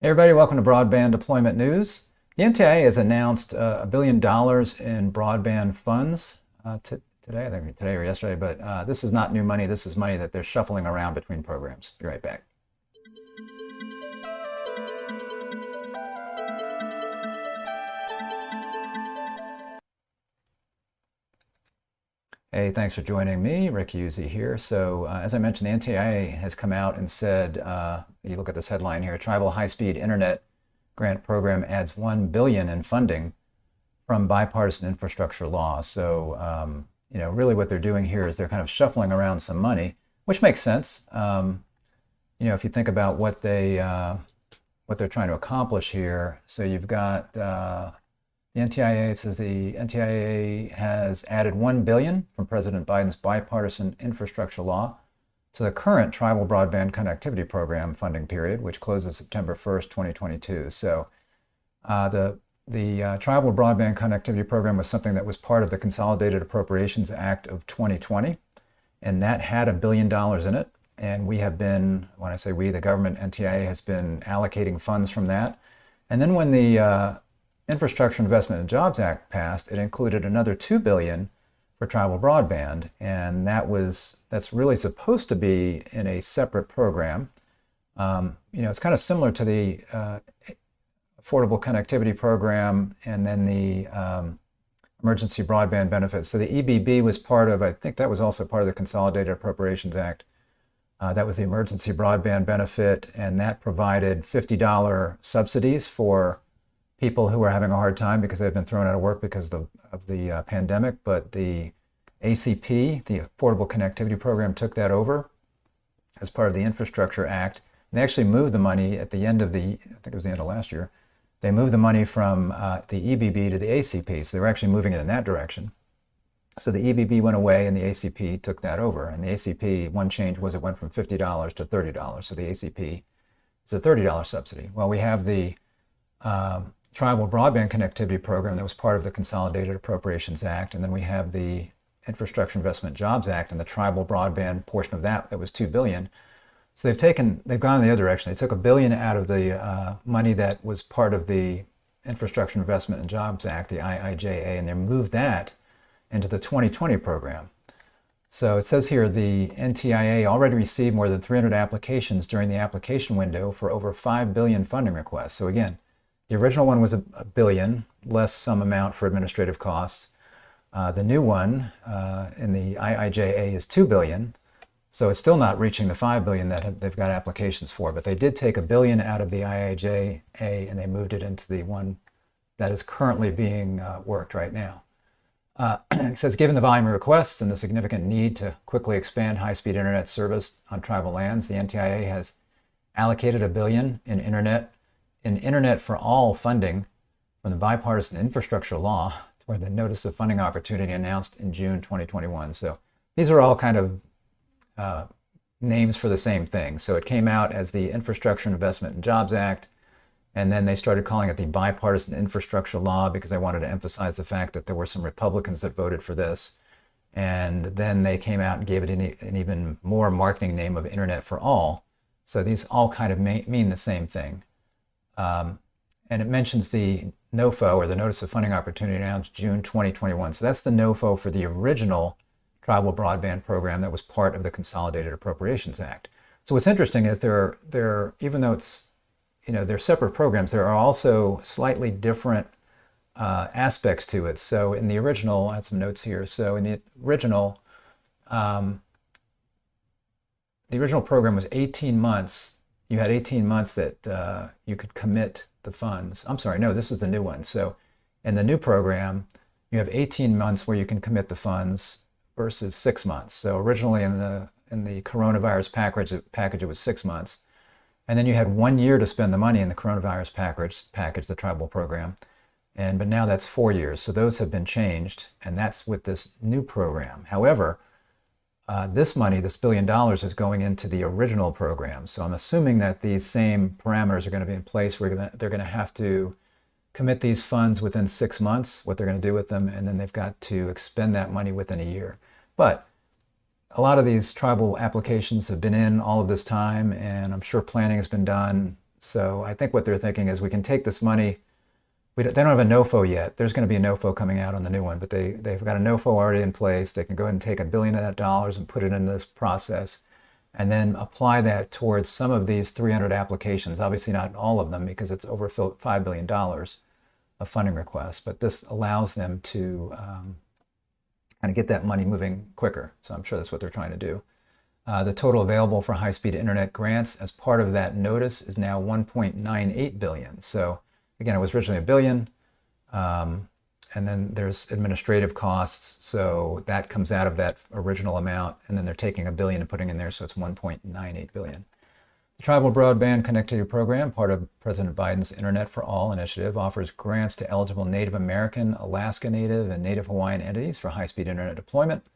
Hey everybody, welcome to Broadband Deployment News. The NTIA has announced $1 billion in broadband funds today, I think today or yesterday, but this is not new money. This is money that they're shuffling around between programs. Be right back. Hey, thanks for joining me. Rick Uzzi here. So as I mentioned, the NTIA has come out and said, you look at this headline here, Tribal High-Speed Internet Grant Program adds $1 billion in funding from bipartisan infrastructure law. So, really what they're doing here is they're kind of shuffling around some money, which makes sense. If you think about what they're trying to accomplish here. So you've got the NTIA, it says the NTIA has added $1 billion from President Biden's bipartisan infrastructure law to the current Tribal Broadband Connectivity Program funding period, which closes September 1st, 2022. So the Tribal Broadband Connectivity Program was something that was part of the Consolidated Appropriations Act of 2020, and that had $1 billion in it. And we have been, when I say we, the government, NTIA, has been allocating funds from that. And then when the Infrastructure Investment and Jobs Act passed, it included another $2 billion for tribal broadband, and that's really supposed to be in a separate program. It's kind of similar to the Affordable Connectivity Program and then the Emergency Broadband Benefits. So the EBB was part of, I think that was also part of the Consolidated Appropriations Act. That was the Emergency Broadband Benefit, and that provided $50 subsidies for people who were having a hard time because they've been thrown out of work because of the pandemic. But the ACP, the Affordable Connectivity Program, took that over as part of the Infrastructure Act. And they actually moved the money at the end of I think it was the end of last year. They moved the money from the EBB to the ACP. So they were actually moving it in that direction. So the EBB went away and the ACP took that over. And the ACP, one change was it went from $50 to $30. So the ACP is a $30 subsidy. Well, we have the Tribal Broadband Connectivity Program that was part of the Consolidated Appropriations Act, and then we have the Infrastructure Investment Jobs Act and the tribal broadband portion of that was $2 billion. So they've gone in the other direction. They took $1 billion out of the money that was part of the Infrastructure Investment and Jobs Act, the IIJA, and they moved that into the 2020 program. So it says here the NTIA already received more than 300 applications during the application window for over $5 billion funding requests. So again, the original one was $1 billion, less some amount for administrative costs. The new one in the IIJA is $2 billion, so it's still not reaching the $5 billion that they've got applications for. But they did take $1 billion out of the IIJA and they moved it into the one that is currently being worked right now. It says, given the volume of requests and the significant need to quickly expand high-speed internet service on tribal lands, the NTIA has allocated $1 billion in Internet for All funding from the bipartisan infrastructure law toward the Notice of Funding Opportunity announced in June 2021. So these are all kind of names for the same thing. So it came out as the Infrastructure Investment and Jobs Act, and then they started calling it the bipartisan infrastructure law because they wanted to emphasize the fact that there were some Republicans that voted for this. And then they came out and gave it an even more marketing name of Internet for All. So these all kind of mean the same thing. And it mentions the NOFO, or the Notice of Funding Opportunity, announced June 2021. So that's the NOFO for the original Tribal Broadband Program that was part of the Consolidated Appropriations Act. So what's interesting is even though they're separate programs, there are also slightly different aspects to it. So in the original, I had some notes here. So in the original program was 18 months. You had 18 months that you could commit the funds. I'm sorry, no, this is the new one. So in the new program, you have 18 months where you can commit the funds versus 6 months. So originally in the coronavirus package, it was 6 months. And then you had 1 year to spend the money in the coronavirus package, the tribal program. But now that's 4 years. So those have been changed, and that's with this new program. However, this money, this $1 billion, is going into the original program. So I'm assuming that these same parameters are going to be in place where they're going to have to commit these funds within 6 months, what they're going to do with them, and then they've got to expend that money within a year. But a lot of these tribal applications have been in all of this time, and I'm sure planning has been done. So I think what they're thinking is we can take this money. They don't have a NOFO yet. There's going to be a NOFO coming out on the new one, but they've got a NOFO already in place. They can go ahead and take $1 billion of that dollars and put it in this process, and then apply that towards some of these 300 applications. Obviously not all of them because it's over $5 billion of funding requests, but this allows them to kind of get that money moving quicker. So I'm sure that's what they're trying to do. The total available for high-speed internet grants as part of that notice is now $1.98 billion. So again, it was originally $1 billion, and then there's administrative costs, so that comes out of that original amount, and then they're taking $1 billion and putting in there, so it's $1.98 billion. The Tribal Broadband Connectivity Program, part of President Biden's Internet for All initiative, offers grants to eligible Native American, Alaska Native, and Native Hawaiian entities for high-speed internet deployment,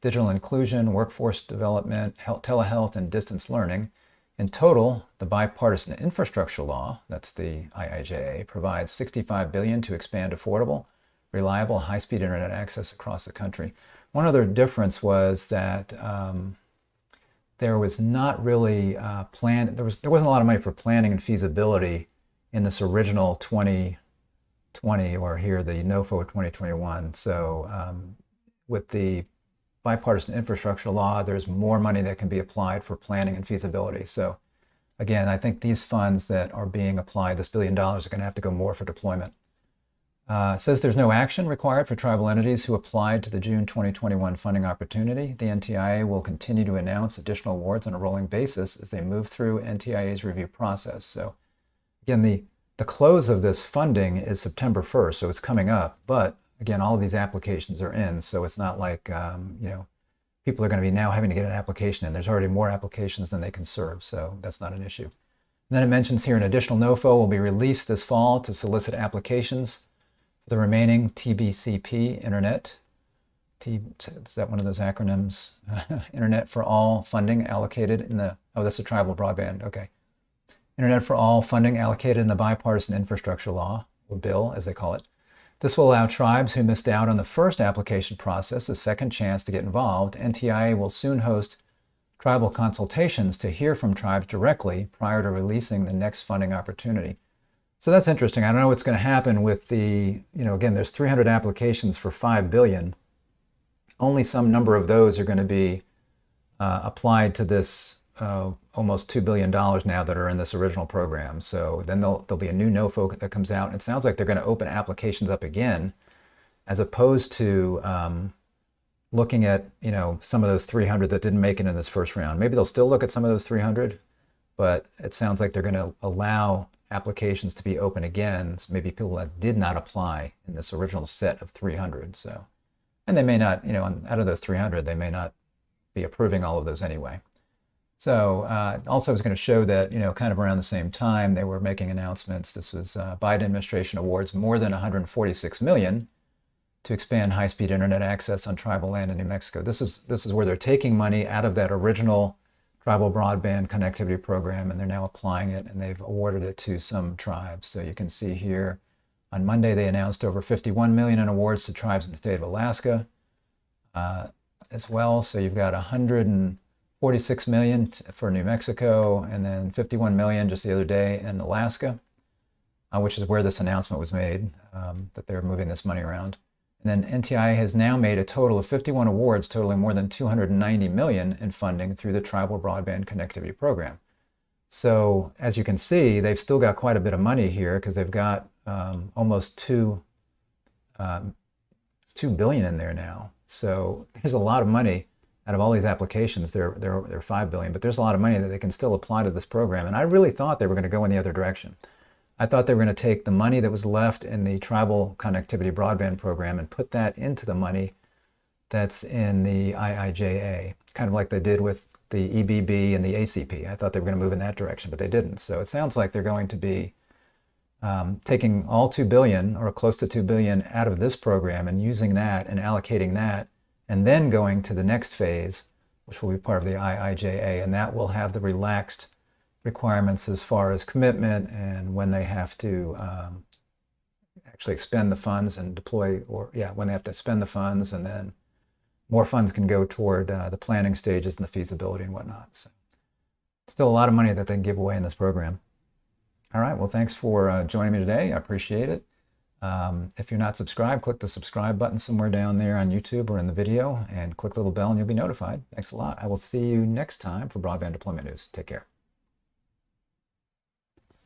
digital inclusion, workforce development, telehealth, and distance learning. In total, the bipartisan infrastructure law, that's the IIJA, provides $65 billion to expand affordable, reliable, high-speed internet access across the country. One other difference was that there was not really there wasn't a lot of money for planning and feasibility in this original 2020, or here the NOFO 2021. So with the bipartisan infrastructure law, there's more money that can be applied for planning and feasibility. So again, I think these funds that are being applied, this $1 billion, are going to have to go more for deployment. It says there's no action required for tribal entities who applied to the June 2021 funding opportunity. The NTIA will continue to announce additional awards on a rolling basis as they move through NTIA's review process. So again, the close of this funding is September 1st, so it's coming up. But again, all of these applications are in, so it's not like people are going to be now having to get an application in. There's already more applications than they can serve, so that's not an issue. And then it mentions here an additional NOFO will be released this fall to solicit applications for the remaining TBCP Internet. Is that one of those acronyms? Internet for All funding allocated in the, oh, that's the Tribal Broadband, okay. Internet for All funding allocated in the bipartisan infrastructure law, or bill as they call it. This will allow tribes who missed out on the first application process a second chance to get involved. NTIA will soon host tribal consultations to hear from tribes directly prior to releasing the next funding opportunity. So that's interesting. I don't know what's going to happen with the, again, there's 300 applications for $5 billion. Only some number of those are going to be applied to this almost $2 billion now that are in this original program. So then there'll be a new NOFO that comes out. And it sounds like they're going to open applications up again, as opposed to looking at some of those 300 that didn't make it in this first round. Maybe they'll still look at some of those 300, but it sounds like they're going to allow applications to be open again. So maybe people that did not apply in this original set of 300. So, and they may not, out of those 300, they may not be approving all of those anyway. So also I was going to show that, kind of around the same time, they were making announcements. This was Biden administration awards more than $146 million to expand high-speed internet access on tribal land in New Mexico. This is where they're taking money out of that original Tribal Broadband Connectivity Program, and they're now applying it, and they've awarded it to some tribes. So you can see here, on Monday, they announced over $51 million in awards to tribes in the state of Alaska as well. So you've got $146 million for New Mexico, and then $51 million just the other day in Alaska, which is where this announcement was made, that they're moving this money around. And then NTIA has now made a total of 51 awards totaling more than $290 million in funding through the Tribal Broadband Connectivity Program. So as you can see, they've still got quite a bit of money here because they've got almost $2 billion in there now. So there's a lot of money out of all these applications. They're $5 billion, but there's a lot of money that they can still apply to this program. And I really thought they were going to go in the other direction. I thought they were going to take the money that was left in the Tribal Connectivity Broadband Program and put that into the money that's in the IIJA, kind of like they did with the EBB and the ACP. I thought they were going to move in that direction, but they didn't. So it sounds like they're going to be taking all $2 billion or close to $2 billion out of this program and using that and allocating that, and then going to the next phase, which will be part of the IIJA, and that will have the relaxed requirements as far as commitment and when they have to actually expend the funds and deploy, when they have to spend the funds, and then more funds can go toward the planning stages and the feasibility and whatnot. So still a lot of money that they can give away in this program. All right, well, thanks for joining me today. I appreciate it. If you're not subscribed, click the subscribe button somewhere down there on YouTube or in the video, and click the little bell and you'll be notified. Thanks a lot. I will see you next time for Broadband Deployment News. Take care.